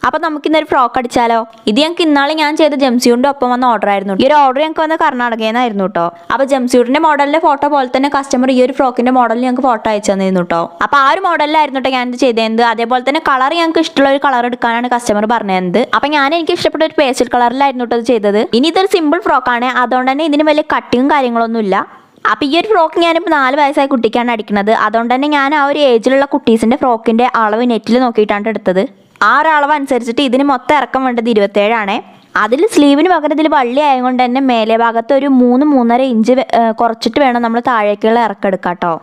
അപ്പോൾ നമുക്ക് ഇന്നൊരു ഫ്രോക്ക് അടിച്ചാലോ? ഇത് ഞങ്ങൾക്ക് ഇന്നാളെ ഞാൻ ചെയ്ത ജംസ്യൂട്ടിൻ്റെ ഒപ്പം വന്ന ഓർഡർ ആയിരുന്നു. ഈ ഒരു ഓർഡർ ഞങ്ങൾക്ക് വന്ന കർണാടകയിൽ നിന്നായിരുന്നു കേട്ടോ. അപ്പോൾ ജംസ്യൂട്ടിൻ്റെ മോഡലിൻ്റെ ഫോട്ടോ പോലെ തന്നെ കസ്റ്റമർ ഈ ഒരു ഫ്രോക്കിൻ്റെ മോഡലിൽ ഞങ്ങൾക്ക് ഫോട്ടോ അയച്ചു തന്നിരുന്നു കേട്ടോ. അപ്പോൾ ആ ഒരു മോഡലിലായിരുന്നു കേട്ടോ ഞാനിത് ചെയ്തത്. അതേപോലെ തന്നെ കളർ ഞങ്ങൾക്ക് ഇഷ്ടമുള്ള ഒരു കളർ എടുക്കാനാണ് കസ്റ്റമർ പറഞ്ഞത്. അപ്പോൾ എനിക്ക് ഇഷ്ടപ്പെട്ട ഒരു പേസ്റ്റൽ കളറിലായിരുന്നു കേട്ടോ ഇത് ചെയ്തത്. ഇനി ഇതൊരു സിമ്പിൾ ഫ്രോക്കാണ്, അതുകൊണ്ട് തന്നെ ഇതിന് വലിയ കട്ടിങ്ങും കാര്യങ്ങളൊന്നുമില്ല. അപ്പോൾ ഈ ഒരു ഫ്രോക്ക് ഞാനിപ്പോൾ 4 വയസ്സായ കുട്ടിക്കാണ് അടിക്കുന്നത്. അതുകൊണ്ട് തന്നെ ഞാൻ ആ ഒരു ഏജിലുള്ള കുട്ടീസിൻ്റെ ഫ്രോക്കിൻ്റെ അളവ് നെറ്റിൽ നോക്കിയിട്ടാണ് എടുത്തത്. ആ ഒരു അളവ് അനുസരിച്ചിട്ട് ഇതിന് മൊത്തം ഇറക്കം വേണ്ടത് 27 ആണ്. അതിൽ സ്ലീവിന് പകരം ഇതിൽ വള്ളി ആയതുകൊണ്ട് തന്നെ മേലെ ഭാഗത്ത് ഒരു 3-3.5 ഇഞ്ച് കുറച്ചിട്ട് വേണം നമ്മൾ താഴേക്കുള്ള ഇറക്കം എടുക്കാം കേട്ടോ.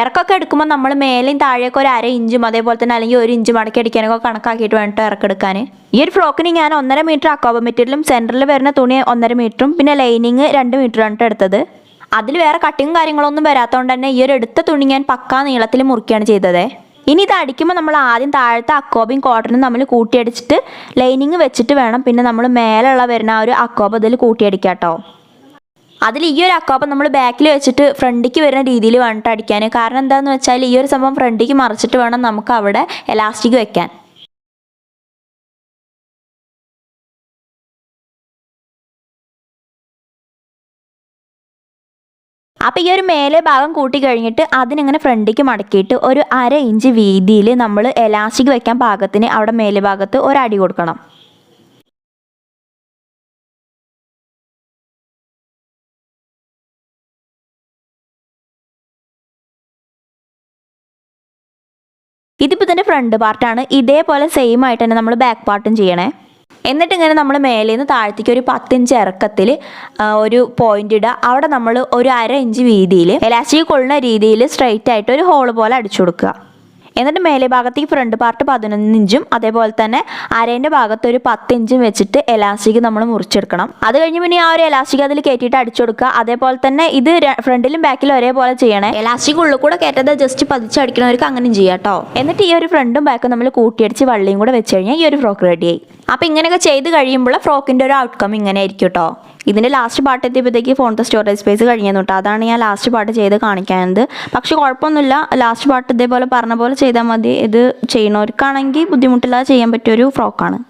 ഇറക്കമൊക്കെ എടുക്കുമ്പോൾ നമ്മൾ മേലെയും താഴേക്ക് ഒരു 1/2 ഇഞ്ചും അതേപോലെ തന്നെ അല്ലെങ്കിൽ 1 ഇഞ്ച് മടക്കി അടിക്കാനൊക്കെ കണക്കാക്കിയിട്ട് വേണം ഇറക്കെടുക്കാൻ. ഈ ഒരു ഫ്രോക്കിന് ഞാൻ 1.5 മീറ്റർ അക്കോബ മെറ്റീരിയലും സെൻറ്ററിൽ വരുന്ന തുണി 1.5 മീറ്ററും പിന്നെ ലൈനിങ് 2 മീറ്ററാണ് എടുത്തത്. അതിൽ വേറെ കട്ടിങ്ങും കാര്യങ്ങളൊന്നും വരാത്തതുകൊണ്ട് തന്നെ ഈ ഒരു എടുത്ത തുണി ഞാൻ പക്കാ നീളത്തിൽ മുറിക്കുകയാണ് ചെയ്തത്. ഇനി ഇത് അടിക്കുമ്പോൾ നമ്മൾ ആദ്യം താഴത്തെ അക്കോബയും കോട്ടനും നമ്മൾ കൂട്ടിയടിച്ചിട്ട് ലൈനിങ് വെച്ചിട്ട് വേണം പിന്നെ നമ്മൾ മേലുള്ള വരുന്ന ആ ഒരു അക്കോബ ഇതിൽ കൂട്ടിയടിക്കുക കേട്ടോ. അതിൽ ഈ ഒരു അക്കോബ നമ്മൾ ബാക്കിൽ വെച്ചിട്ട് ഫ്രണ്ടിക്ക് വരുന്ന രീതിയിൽ വേണ്ടിട്ട് അടിക്കാൻ. കാരണം എന്താണെന്ന് വെച്ചാൽ ഈ ഒരു സംഭവം ഫ്രണ്ടിക്ക് മറിച്ചിട്ട് വേണം നമുക്ക് അവിടെ എലാസ്റ്റിക് വെക്കാൻ. അപ്പോൾ ഈ ഒരു മേലെ ഭാഗം കൂട്ടി കഴിഞ്ഞിട്ട് അതിനിങ്ങനെ ഫ്രണ്ടിക്ക് മടക്കിയിട്ട് ഒരു 1/2 ഇഞ്ച് വീതിയിൽ നമ്മൾ എലാസ്റ്റിക് വെക്കാൻ പാകത്തിന് അവിടെ മേലെ ഭാഗത്ത് ഒരടി കൊടുക്കണം. ഇതിപ്പോൾ ഇതിൻ്റെ ഫ്രണ്ട് പാർട്ടാണ്. ഇതേപോലെ സെയിം ആയിട്ട് തന്നെ നമ്മൾ ബാക്ക് പാർട്ടും ചെയ്യണേ. എന്നിട്ട് ഇങ്ങനെ നമ്മൾ മേലെ നിന്ന് താഴത്തേക്ക് ഒരു 10 ഇഞ്ച് ഇറക്കത്തിൽ ഒരു പോയിന്റ് ഇടുക. അവിടെ നമ്മൾ ഒരു 1/2 ഇഞ്ച് വീതിയിൽ എലാസ്റ്റിക് കൊള്ളുന്ന രീതിയിൽ സ്ട്രെയിറ്റ് ആയിട്ട് ഒരു ഹോൾ പോലെ അടിച്ചു കൊടുക്കുക. എന്നിട്ട് മേലെ ഭാഗത്തേക്ക് ഫ്രണ്ട് പാർട്ട് 11 ഇഞ്ചും അതേപോലെ തന്നെ അരേൻ്റെ ഭാഗത്ത് ഒരു 10 ഇഞ്ചും വെച്ചിട്ട് എലാസ്റ്റിക് നമ്മൾ മുറിച്ചെടുക്കണം. അത് കഴിഞ്ഞ് പിന്നെ ആ ഒരു എലാസ്റ്റിക് അതിൽ കയറ്റിയിട്ട് അടിച്ചു കൊടുക്കുക. അതേപോലെ തന്നെ ഇത് ഫ്രണ്ടിലും ബാക്കിലും ഒരേപോലെ ചെയ്യണേ. എലാസ്റ്റിക് ഉള്ളിൽ കൂടെ കയറ്റത് ജസ്റ്റ് പതിച്ചടിക്കണവർക്ക് അങ്ങനെയും ചെയ്യാം കേട്ടോ. എന്നിട്ട് ഈ ഒരു ഫ്രണ്ടും ബാക്കും നമ്മൾ കൂട്ടിയടിച്ച് വള്ളിയും കൂടെ വെച്ച് കഴിഞ്ഞാൽ ഈ ഒരു ഫ്രോക്ക് റെഡിയായി. അപ്പോൾ ഇങ്ങനെയൊക്കെ ചെയ്ത് കഴിയുമ്പോൾ ഫ്രോക്കിൻ്റെ ഒരു ഔട്ട്കം ഇങ്ങനെ ആയിരിക്കും കേട്ടോ. ഇതിൻ്റെ ലാസ്റ്റ് പാർട്ട് എത്തിയപ്പോഴത്തേക്ക് ഫോണിൻ്റെ സ്റ്റോറേജ് സ്പേസ് കഴിഞ്ഞു കേട്ടോ. അതാണ് ഞാൻ ലാസ്റ്റ് പാർട്ട് ചെയ്ത് കാണിക്കാനത്. പക്ഷേ കുഴപ്പമൊന്നുമില്ല, ലാസ്റ്റ് പാർട്ട് ഇതേപോലെ പറഞ്ഞ പോലെ ചെയ്താൽ മതി. ഇത് ചെയ്യുന്നവർക്കാണെങ്കിൽ ബുദ്ധിമുട്ടില്ലാതെ ചെയ്യാൻ പറ്റിയൊരു ഫ്രോക്കാണ്.